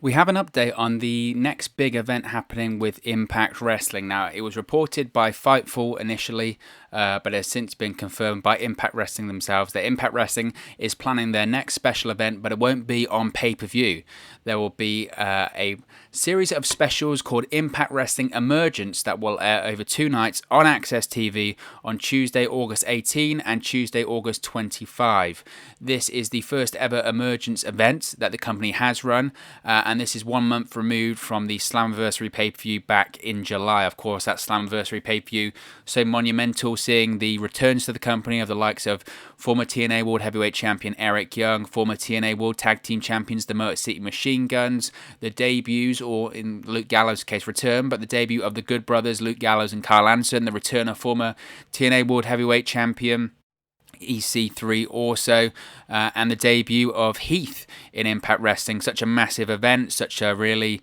We have an update on the next big event happening with Impact Wrestling. Now, it was reported by Fightful initially, but has since been confirmed by Impact Wrestling themselves that Impact Wrestling is planning their next special event, but it won't be on pay-per-view. There will be a series of specials called Impact Wrestling Emergence that will air over 2 nights on AXS TV on Tuesday, August 18 and Tuesday, August 25. This is the first ever Emergence event that the company has run, and this is 1 month removed from the Slammiversary pay-per-view back in July. Of course, that Slammiversary pay-per-view so monumental, seeing the returns to the company of the likes of former TNA World Heavyweight Champion Eric Young, former TNA World Tag Team Champions the Motor City Machine Guns, the debuts, or in Luke Gallows' case return, but the debut of the Good Brothers, Luke Gallows and Kyle Anderson, the return of former TNA World Heavyweight Champion EC3 also, and the debut of Heath in Impact Wrestling. Such a massive event, such a really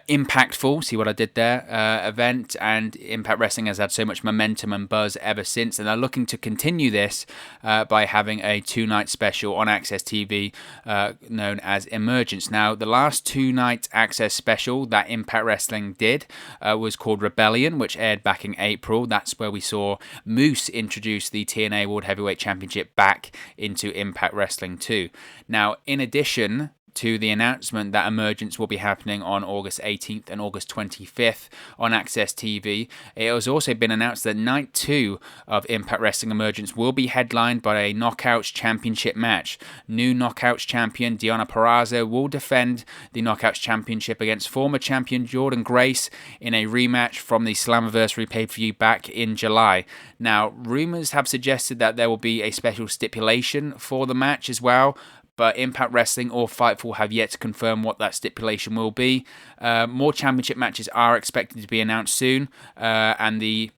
impactful, see what I did there, event, and Impact Wrestling has had so much momentum and buzz ever since, and they're looking to continue this by having a 2-night special on AXS TV known as Emergence. Now, the last 2-night AXS special that Impact Wrestling did was called Rebellion, which aired back in April. That's where we saw Moose introduce the TNA World Heavyweight Championship back into Impact Wrestling 2. Now, in addition to the announcement that Emergence will be happening on August 18th and August 25th on AXS TV, it has also been announced that Night 2 of Impact Wrestling Emergence will be headlined by a Knockouts Championship match. New Knockouts champion Deonna Purrazzo will defend the Knockouts Championship against former champion Jordan Grace in a rematch from the Slammiversary pay-per-view back in July. Now, rumours have suggested that there will be a special stipulation for the match as well, but Impact Wrestling or Fightful have yet to confirm what that stipulation will be. More championship matches are expected to be announced soon, and the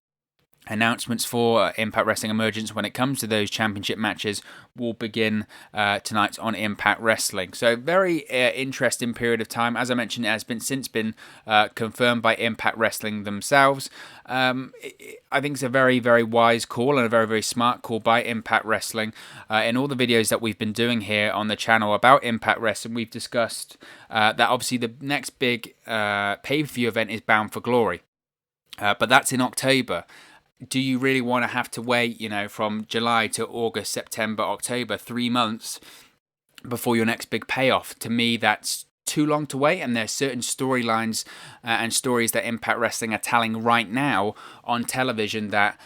announcements for Impact Wrestling Emergence when it comes to those championship matches will begin tonight on Impact Wrestling. So very interesting period of time. As I mentioned, it has since been confirmed by Impact Wrestling themselves. I think it's a very, very wise call and a very, very smart call by Impact Wrestling. In all the videos that we've been doing here on the channel about Impact Wrestling, we've discussed that obviously the next big pay-per-view event is Bound for Glory. But that's in October. Do you really want to have to wait, from July to August, September, October, 3 months before your next big payoff? To me, that's too long to wait, and there's certain storylines and stories that Impact Wrestling are telling right now on television that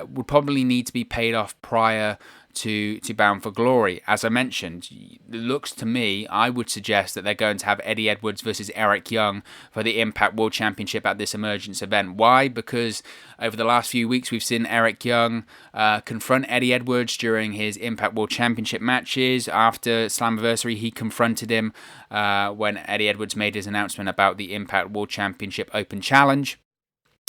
would probably need to be paid off prior to Bound for Glory. As I mentioned, it looks to me, I would suggest that they're going to have Eddie Edwards versus Eric Young for the Impact World Championship at this Emergence event. Why? Because over the last few weeks, we've seen Eric Young confront Eddie Edwards during his Impact World Championship matches. After Slammiversary, he confronted him when Eddie Edwards made his announcement about the Impact World Championship Open Challenge.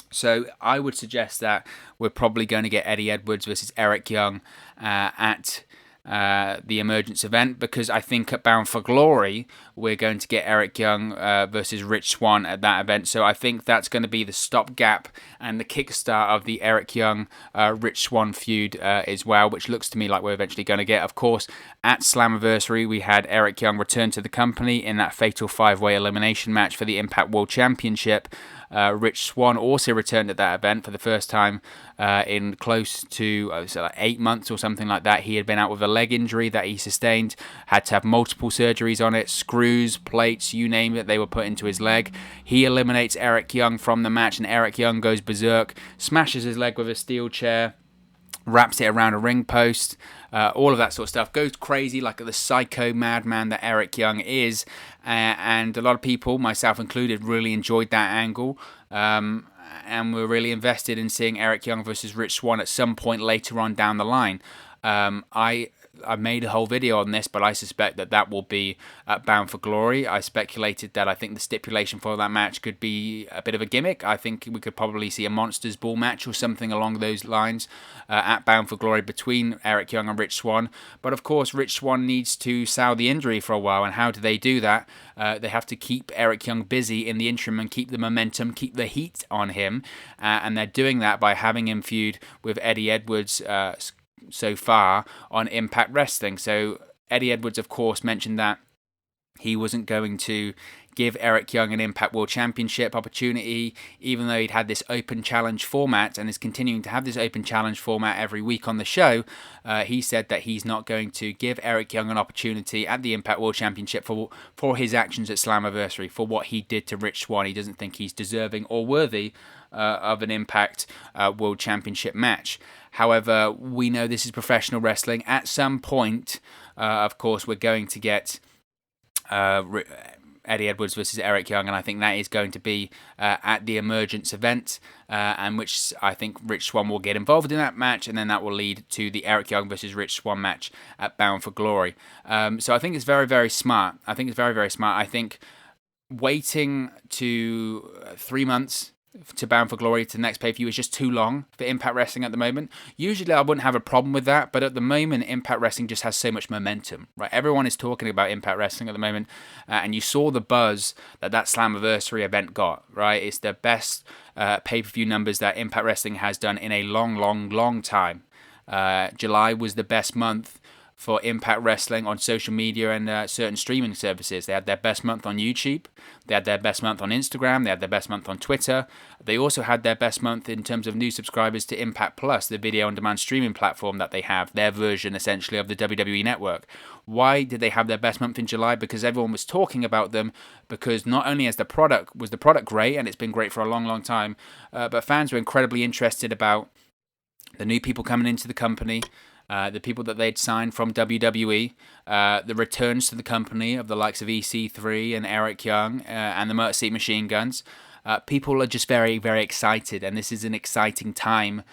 So I would suggest that we're probably going to get Eddie Edwards versus Eric Young at the Emergence event, because I think at Bound for Glory we're going to get Eric Young versus Rich Swan at that event. So I think that's going to be the stopgap and the kickstart of the Eric Young Rich Swan feud as well, which looks to me like we're eventually going to get. Of course, at Slammiversary we had Eric Young return to the company in that fatal 5-way elimination match for the Impact World Championship. Rich Swan also returned at that event for the first time in close to 8 months or something like that. He had been out with a leg injury that he sustained, had to have multiple surgeries on it, screws, plates, you name it, they were put into his leg. He eliminates Eric Young from the match, and Eric Young goes berserk, smashes his leg with a steel chair, wraps it around a ring post, all of that sort of stuff. Goes crazy like the psycho madman that Eric Young is, and a lot of people, myself included, really enjoyed that angle, and we're really invested in seeing Eric Young versus Rich Swan at some point later on down the line. I made a whole video on this, but I suspect that will be Bound for Glory. I speculated that I think the stipulation for that match could be a bit of a gimmick. I think we could probably see a Monsters Ball match or something along those lines at Bound for Glory between Eric Young and Rich Swan. But of course, Rich Swan needs to sell the injury for a while, and how do they do that? They have to keep Eric Young busy in the interim and keep the momentum, keep the heat on him, and they're doing that by having him feud with Eddie Edwards so far on Impact Wrestling. So Eddie Edwards, of course, mentioned that he wasn't going to give Eric Young an Impact World Championship opportunity, even though he'd had this open challenge format and is continuing to have this open challenge format every week on the show. He said that he's not going to give Eric Young an opportunity at the Impact World Championship for his actions at Slammiversary, for what he did to Rich Swan. He doesn't think he's deserving or worthy of an Impact World Championship match. However, we know this is professional wrestling. At some point, of course, we're going to get Eddie Edwards versus Eric Young, and I think that is going to be at the Emergence event, and which I think Rich Swan will get involved in that match, and then that will lead to the Eric Young versus Rich Swan match at Bound for Glory. So I think it's very, very smart. I think waiting to 3 months to Bound for Glory to the next pay-per-view is just too long for Impact Wrestling at the moment. Usually I wouldn't have a problem with that, but at the moment Impact Wrestling just has so much momentum, right? Everyone is talking about Impact Wrestling at the moment, and you saw the buzz that Slammiversary event got, right? It's the best pay-per-view numbers that Impact Wrestling has done in a long time. July was the best month for Impact Wrestling on social media and certain streaming services. They had their best month on YouTube, they had their best month on Instagram, they had their best month on Twitter. They also had their best month in terms of new subscribers to Impact Plus, the video-on-demand streaming platform that they have, their version essentially of the WWE Network. Why did they have their best month in July? Because everyone was talking about them, because not only was the product great, and it's been great for a long time, but fans were incredibly interested about the new people coming into the company, the people that they'd signed from WWE, the returns to the company of the likes of EC3 and Eric Young and the Motor City Machine Guns. People are just very, very excited, and this is an exciting time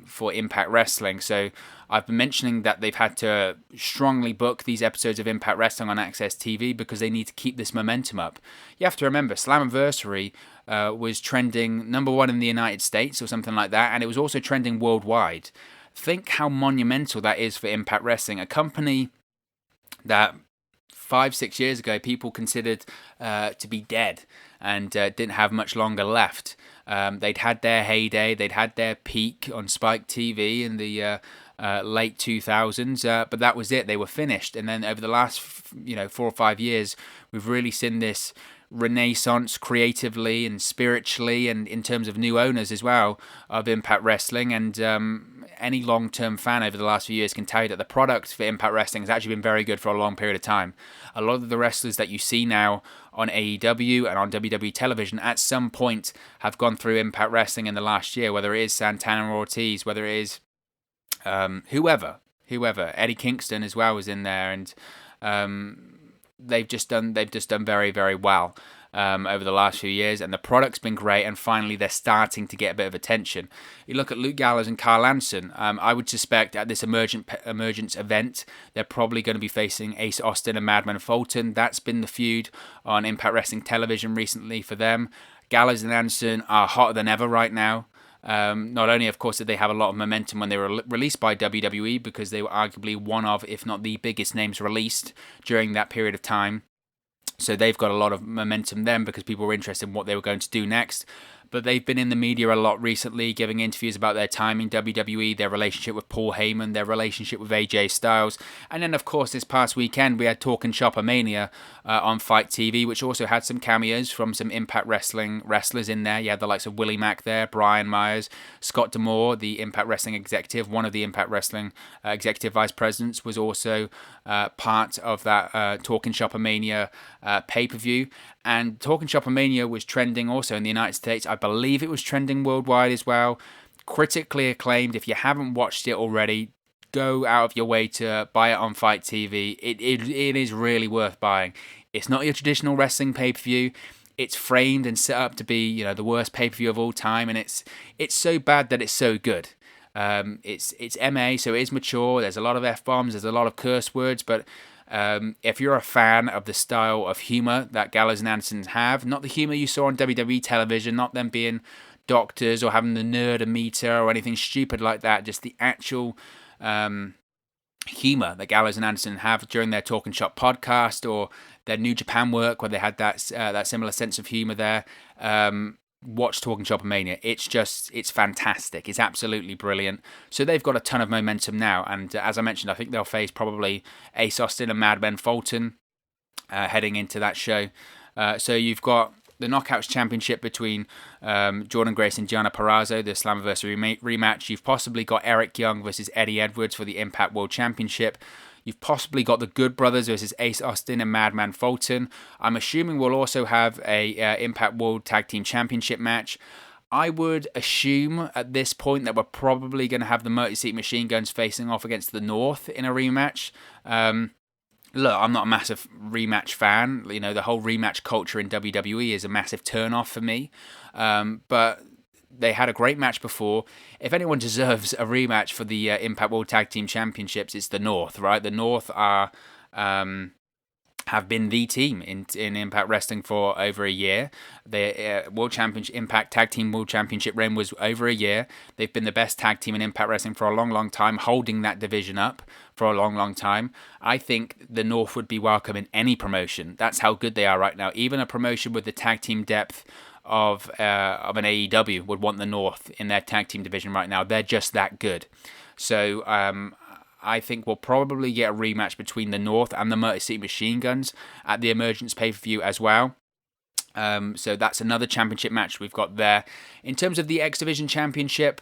for Impact Wrestling. So I've been mentioning that they've had to strongly book these episodes of Impact Wrestling on AXS TV because they need to keep this momentum up. You have to remember, Slammiversary was trending #1 in the United States or something like that, and it was also trending worldwide. Think how monumental that is for Impact Wrestling, a company that 5-6 years ago people considered to be dead and didn't have much longer left. They'd had their heyday, they'd had their peak on Spike TV in the late 2000s, but that was it. They were finished. And then over the last 4 or 5 years, we've really seen this renaissance creatively and spiritually, and in terms of new owners as well, of Impact Wrestling. And any long-term fan over the last few years can tell you that the product for Impact Wrestling has actually been very good for a long period of time. A lot of the wrestlers that you see now on AEW and on WWE television at some point have gone through Impact Wrestling in the last year, whether it is Santana or Ortiz, whether it is whoever. Eddie Kingston as well was in there, and they've just done very, very well over the last few years, and the product's been great, and finally they're starting to get a bit of attention. You look at Luke Gallows and Carl Anderson. I would suspect at this Emergence event they're probably going to be facing Ace Austin and Madman Fulton. That's been the feud on Impact Wrestling television recently for them. Gallows and Anderson are hotter than ever right now. Not only, of course, did they have a lot of momentum when they were released by WWE, because they were arguably one of, if not the biggest names released during that period of time. So they've got a lot of momentum then because people were interested in what they were going to do next. But they've been in the media a lot recently, giving interviews about their time in WWE, their relationship with Paul Heyman, their relationship with AJ Styles. And then, of course, this past weekend, we had Talkin' Shopper Mania on Fight TV, which also had some cameos from some Impact Wrestling wrestlers in there. You had the likes of Willie Mack there, Brian Myers, Scott D'Amore, the Impact Wrestling executive, one of the Impact Wrestling executive vice presidents, was also part of that Talkin' Shopper Mania pay-per-view. And Talkin' Shopper Mania was trending also in the United States. I believe it was trending worldwide as well. Critically acclaimed. If you haven't watched it already, go out of your way to buy it on Fight TV. It is really worth buying. It's not your traditional wrestling pay-per-view. It's framed and set up to be, the worst pay-per-view of all time, and it's so bad that it's so good. It's MA, so it is mature. There's a lot of F-bombs, there's a lot of curse words, but if you're a fan of the style of humor that Gallows and Anderson have, not the humor you saw on WWE television, not them being doctors or having the nerd-a-meter or anything stupid like that, just the actual humor that Gallows and Anderson have during their Talkin' Shop podcast or their New Japan work, where they had that similar sense of humor there. Watch Talkin' Shop Mania. It's fantastic. It's absolutely brilliant. So they've got a ton of momentum now, and as I mentioned, I think they'll face probably Ace Austin and Madman Fulton heading into that show. So you've got the Knockouts Championship between Jordan Grace and Gianna Purrazzo, the Slammiversary rematch. You've possibly got Eric Young versus Eddie Edwards for the Impact World Championship. You've possibly got the Good Brothers versus Ace Austin and Madman Fulton. I'm assuming we'll also have a Impact World Tag Team Championship match. I would assume at this point that we're probably going to have the Multi-Seat Machine Guns facing off against the North in a rematch. Look, I'm not a massive rematch fan. You know, the whole rematch culture in WWE is a massive turn-off for me. But they had a great match before. If anyone deserves a rematch for the Impact World Tag Team Championships, it's the North, right? The North are have been the team in Impact Wrestling for over a year. The World Championship Impact Tag Team World Championship reign was over a year. They've been the best tag team in Impact Wrestling for a long, long time, holding that division up for a long, long time. I think the North would be welcome in any promotion. That's how good they are right now. Even a promotion with the tag team depth of an AEW would want the North in their tag team division right now. They're just that good. So I think we'll probably get a rematch between the North and the Multi-Seat Machine Guns at the Emergence pay-per-view as well. So that's another championship match we've got there. In terms of the X Division Championship,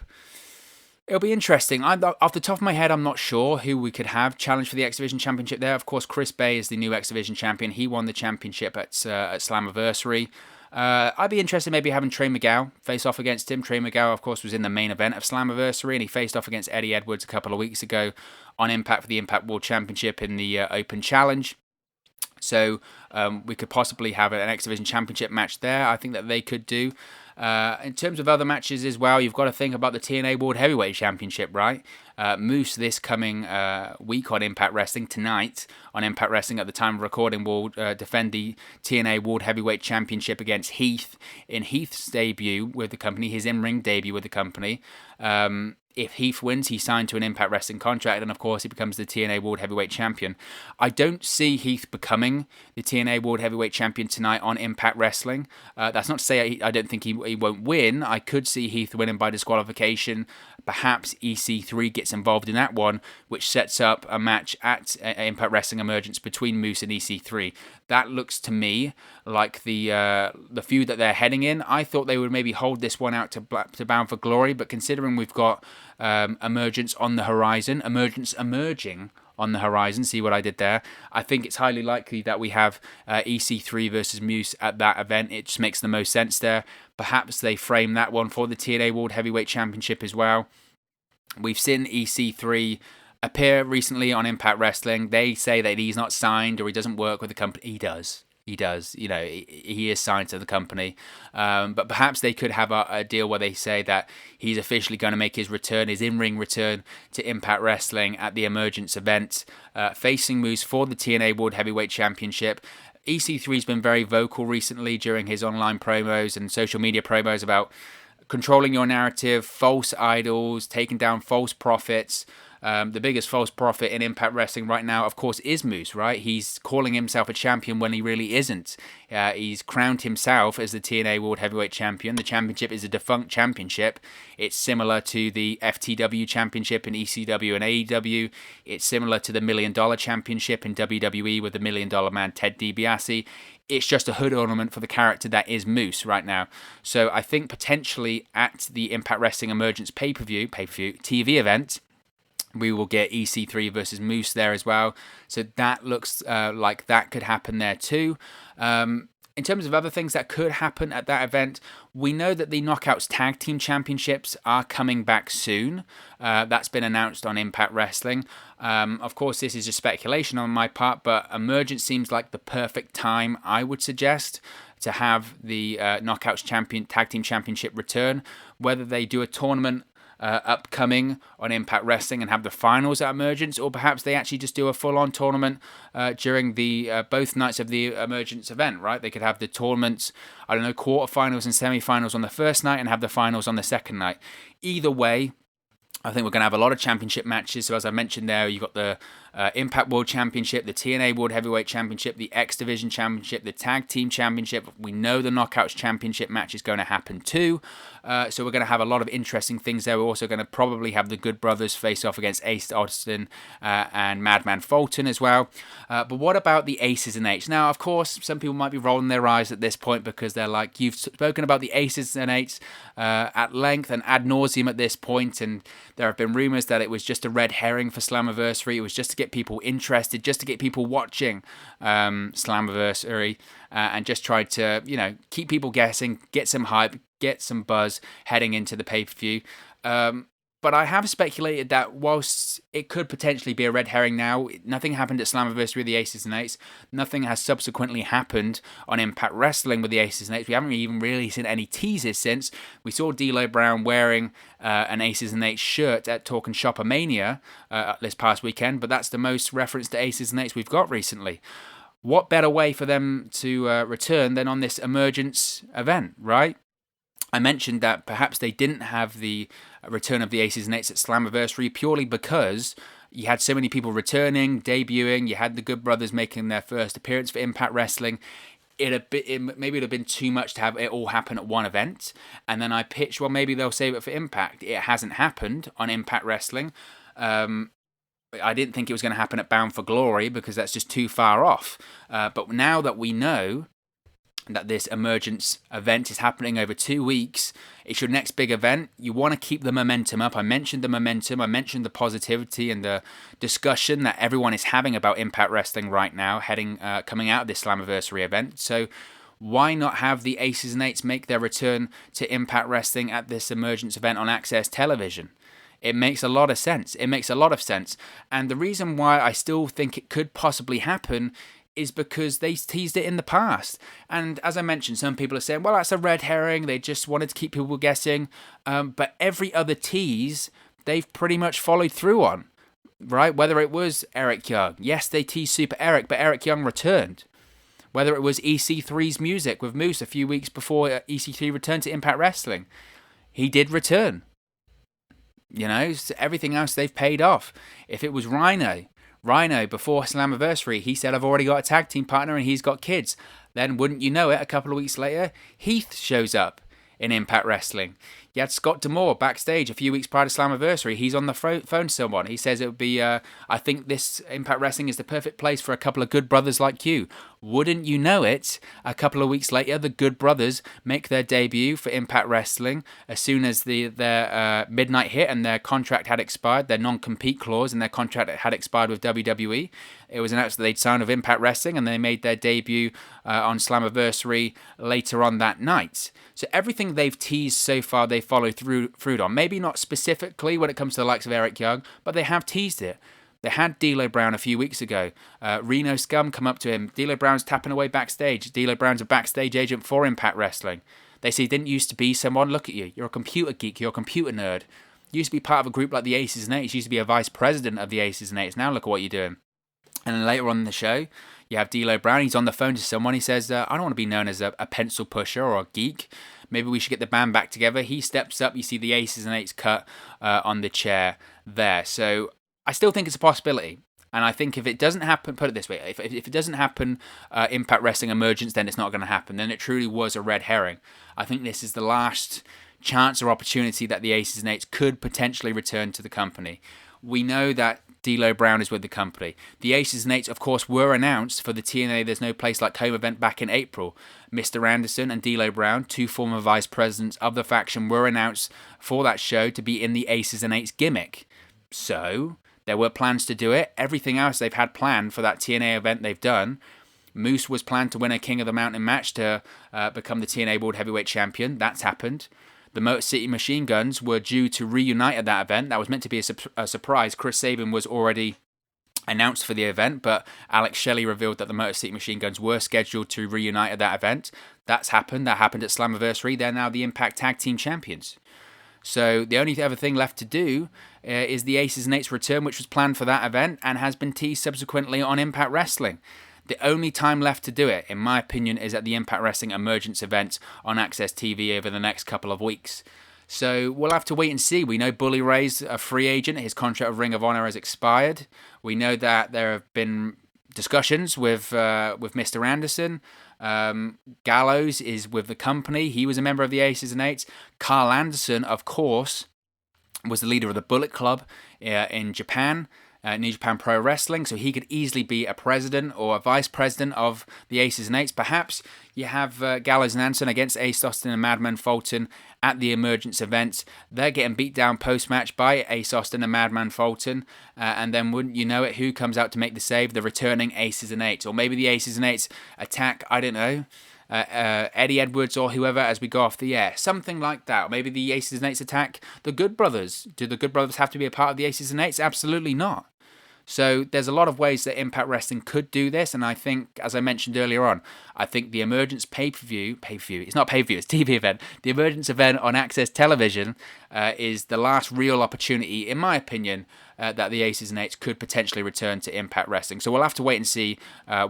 it'll be interesting. Off the top of my head, I'm not sure who we could have challenge for the X Division Championship there. Of course, Chris Bay is the new X Division champion. He won the championship at Slammiversary. I'd be interested maybe having Trey Miguel face off against him. Trey Miguel, of course, was in the main event of Slammiversary, and he faced off against Eddie Edwards a couple of weeks ago on Impact for the Impact World Championship in the Open Challenge. So we could possibly have an X Division Championship match there. I think that they could do. In terms of other matches as well, you've got to think about the TNA World Heavyweight Championship, right? Moose this coming week on Impact Wrestling, tonight on Impact Wrestling at the time of recording, will defend the TNA World Heavyweight Championship against Heath in Heath's debut with the company, his in-ring debut with the company. If Heath wins, he's signed to an Impact Wrestling contract, and of course he becomes the TNA World Heavyweight Champion. I don't see Heath becoming the TNA World Heavyweight Champion tonight on Impact Wrestling. That's not to say I don't think he won't win. I could see Heath winning by disqualification. Perhaps EC3 gets involved in that one, which sets up a match at Impact Wrestling Emergence between Moose and EC3. That looks to me like the feud that they're heading in. I thought they would maybe hold this one out to Bound for Glory, but considering we've got Emergence on the horizon, Emergence emerging on the horizon, see what I did there? I think it's highly likely that we have EC3 versus Moose at that event. It just makes the most sense there. Perhaps they frame that one for the TNA World Heavyweight Championship as well. We've seen EC3 appear recently on Impact Wrestling. They say that he's not signed or he doesn't work with the company. He does. You know, he is signed to the company. But perhaps they could have a deal where they say that he's officially going to make his return, his in-ring return to Impact Wrestling at the Emergence event, facing Moose for the TNA World Heavyweight Championship. EC3's been very vocal recently during his online promos and social media promos about controlling your narrative, false idols, taking down false prophets. The biggest false prophet in Impact Wrestling right now, of course, is Moose, right? He's calling himself a champion when he really isn't. He's crowned himself as the TNA World Heavyweight Champion. The championship is a defunct championship. It's similar to the FTW Championship in ECW and AEW. It's similar to the $1 Million Championship in WWE with the $1 Million Man Ted DiBiase. It's just a hood ornament for the character that is Moose right now. So I think potentially at the Impact Wrestling Emergence pay-per-view TV event, we will get EC3 versus Moose there as well. So that looks like that could happen there too. In terms of other things that could happen at that event, we know that the Knockouts Tag Team Championships are coming back soon. That's been announced on Impact Wrestling. Of course, this is just speculation on my part, but Emergence seems like the perfect time, I would suggest, to have the Knockouts Tag Team Championship return. Whether they do a tournament upcoming on Impact Wrestling and have the finals at Emergence, or perhaps they actually just do a full-on tournament during the both nights of the Emergence event, right? They could have the tournaments, I don't know, quarterfinals and semi-finals on the first night and have the finals on the second night. Either way, I think we're going to have a lot of championship matches. So as I mentioned there, you've got the Impact World Championship, the TNA World Heavyweight Championship, the X Division Championship, the Tag Team Championship. We know the Knockouts Championship match is going to happen too. So we're going to have a lot of interesting things there. We're also going to probably have the Good Brothers face off against Ace Austin and Madman Fulton as well. But what about the Aces and Eights? Now, of course, some people might be rolling their eyes at this point because they're like, you've spoken about the Aces and Eights at length and ad nauseum at this point, and there have been rumours that it was just a red herring for Slammiversary. It was just to get people interested, just to get people watching Slammiversary, and just tried to, keep people guessing, get some hype, get some buzz heading into the pay-per-view. But I have speculated that whilst it could potentially be a red herring now, nothing happened at Slammiversary with the Aces and Eights. Nothing has subsequently happened on Impact Wrestling with the Aces and Eights. We haven't even really seen any teasers since. We saw D'Lo Brown wearing an Aces and Eights shirt at Talk and Shopper Mania this past weekend, but that's the most reference to Aces and Eights we've got recently. What better way for them to return than on this Emergence event, right? I mentioned that perhaps they didn't have the return of the Aces and Eights at Slammiversary purely because you had so many people returning, debuting. You had the Good Brothers making their first appearance for Impact Wrestling. Maybe it would have been too much to have it all happen at one event. And then I pitched, well, maybe they'll save it for Impact. It hasn't happened on Impact Wrestling. I didn't think it was going to happen at Bound for Glory because that's just too far off. But now that we know that this Emergence event is happening over 2 weeks, it's your next big event. You want to keep the momentum up. I mentioned the momentum. I mentioned the positivity and the discussion that everyone is having about Impact Wrestling right now, coming out of this Slammiversary event. So why not have the Aces and Eights make their return to Impact Wrestling at this Emergence event on AXS Television? It makes a lot of sense. And the reason why I still think it could possibly happen is because they teased it in the past. And as I mentioned, some people are saying, well, that's a red herring. They just wanted to keep people guessing. But every other tease, they've pretty much followed through on, right? Whether it was Eric Young. Yes, they teased Super Eric, but Eric Young returned. Whether it was EC3's music with Moose a few weeks before EC3 returned to Impact Wrestling. He did return. So everything else they've paid off. If it was Rhino, before Slammiversary, he said, I've already got a tag team partner and he's got kids. Then, wouldn't you know it, a couple of weeks later, Heath shows up in Impact Wrestling. You had Scott D'Amore backstage a few weeks prior to Slammiversary. He's on the phone to someone. He says it would be, I think this Impact Wrestling is the perfect place for a couple of good brothers like you. Wouldn't you know it, a couple of weeks later, the Good Brothers make their debut for Impact Wrestling as soon as their midnight hit and their contract had expired, their non-compete clause and their contract had expired with WWE. It was announced that they'd signed with Impact Wrestling and they made their debut on Slammiversary later on that night. So everything they've teased so far, they follow through on. Maybe not specifically when it comes to the likes of Eric Young, but they have teased it. They had D'Lo Brown a few weeks ago. Reno Scum come up to him. D'Lo Brown's tapping away backstage. D'Lo Brown's a backstage agent for Impact Wrestling. They say, didn't used to be someone. Look at you. You're a computer geek. You're a computer nerd. You used to be part of a group like the Aces and Eights. You used to be a vice president of the Aces and Eights. Now look at what you're doing. And then later on in the show, you have D'Lo Brown. He's on the phone to someone. He says, I don't want to be known as a pencil pusher or a geek. Maybe we should get the band back together. He steps up. You see the Aces and Eights cut on the chair there. So I still think it's a possibility. And I think if it doesn't happen, put it this way, if it doesn't happen, Impact Wrestling Emergence, then it's not going to happen. Then it truly was a red herring. I think this is the last chance or opportunity that the Aces and Eights could potentially return to the company. We know that D'Lo Brown is with the company. The Aces and Eights, of course, were announced for the TNA There's No Place Like Home event back in April. Mr. Anderson and D'Lo Brown, two former vice presidents of the faction, were announced for that show to be in the Aces and Eights gimmick. So there were plans to do it. Everything else they've had planned for that TNA event they've done. Moose was planned to win a King of the Mountain match to become the TNA World Heavyweight Champion. That's happened. The Motor City Machine Guns were due to reunite at that event. That was meant to be a surprise. Chris Sabin was already announced for the event, but Alex Shelley revealed that the Motor City Machine Guns were scheduled to reunite at that event. That's happened. That happened at Slammiversary. They're now the Impact Tag Team Champions. So the only other thing left to do is the Aces and Eights return, which was planned for that event and has been teased subsequently on Impact Wrestling. The only time left to do it, in my opinion, is at the Impact Wrestling Emergence event on AXS TV over the next couple of weeks. So we'll have to wait and see. We know Bully Ray's a free agent. His contract with Ring of Honor has expired. We know that there have been discussions with Mr. Anderson. Gallows is with the company. He was a member of the Aces and Eights. Carl Anderson, of course, was the leader of the Bullet Club in Japan. New Japan Pro Wrestling, so he could easily be a president or a vice president of the Aces and Eights. Perhaps you have Gallows and Anderson against Ace Austin and Madman Fulton at the Emergence event. They're getting beat down post-match by Ace Austin and Madman Fulton, and then wouldn't you know it, who comes out to make the save? The returning Aces and Eights. Or maybe the Aces and Eights attack, I don't know, Eddie Edwards or whoever as we go off the air. Something like that. Or maybe the Aces and Eights attack the Good Brothers. Do the Good Brothers have to be a part of the Aces and Eights? Absolutely not. So there's a lot of ways that Impact Wrestling could do this, and I think, as I mentioned earlier on, I think the Emergence pay-per-view, it's not pay-per-view, it's TV event, the Emergence event on AXS Television is the last real opportunity, in my opinion, that the Aces and Eights could potentially return to Impact Wrestling. So we'll have to wait and see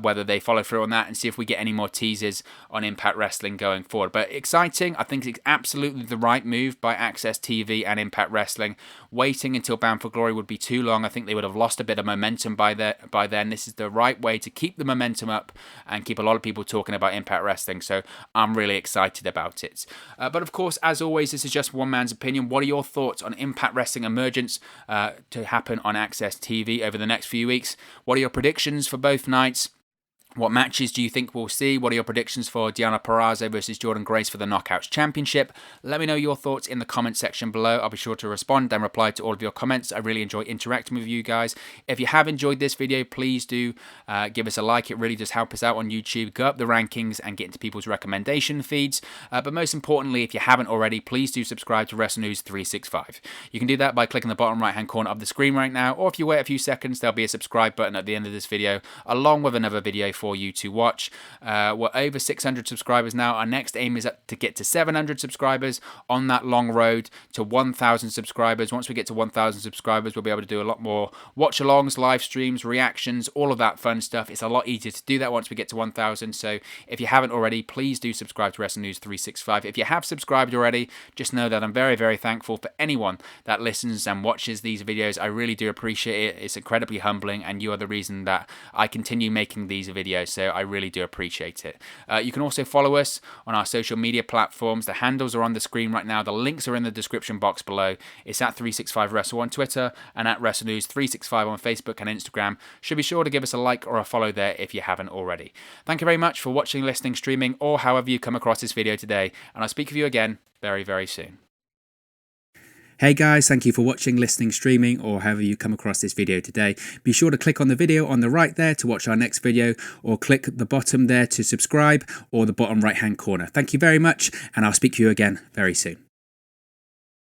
whether they follow through on that and see if we get any more teasers on Impact Wrestling going forward. But exciting. I think it's absolutely the right move by AXS TV and Impact Wrestling. Waiting until Bound for Glory would be too long. I think they would have lost a bit of momentum by then. This is the right way to keep the momentum up and keep a lot of people talking about Impact Wrestling. So I'm really excited about it. But of course, as always, this is just one man's opinion. What are your thoughts on Impact Wrestling Emergence to happen on AXS TV over the next few weeks? What are your predictions for both nights? What matches do you think we'll see? What are your predictions for Diana Perazzo versus Jordan Grace for the Knockouts Championship? Let me know your thoughts in the comment section below. I'll be sure to respond and reply to all of your comments. I really enjoy interacting with you guys. If you have enjoyed this video, please do give us a like. It really does help us out on YouTube, go up the rankings and get into people's recommendation feeds. But most importantly, if you haven't already, please do subscribe to Wrestle News 365. You can do that by clicking the bottom right hand corner of the screen right now, or if you wait a few seconds, there'll be a subscribe button at the end of this video, along with another video for you to watch. We're over 600 subscribers now. Our next aim is to get to 700 subscribers on that long road to 1,000 subscribers. Once we get to 1,000 subscribers, we'll be able to do a lot more watch-alongs, live streams, reactions, all of that fun stuff. It's a lot easier to do that once we get to 1,000. So if you haven't already, please do subscribe to Wrestle News 365. If you have subscribed already, just know that I'm very, very thankful for anyone that listens and watches these videos. I really do appreciate it. It's incredibly humbling, and you are the reason that I continue making these videos. So I really do appreciate it. You can also follow us on our social media platforms. The handles are on the screen right now. The links are in the description box below. It's at 365 Wrestle on Twitter and at Wrestle News 365 on Facebook and Instagram. Should be sure to give us a like or a follow there if you haven't already. Thank you very much for watching, listening, streaming, or however you come across this video today. And I'll speak with you again very, very soon. Hey guys, thank you for watching, listening, streaming, or however you come across this video today. Be sure to click on the video on the right there to watch our next video, or click the bottom there to subscribe, or the bottom right hand corner. Thank you very much, and I'll speak to you again very soon.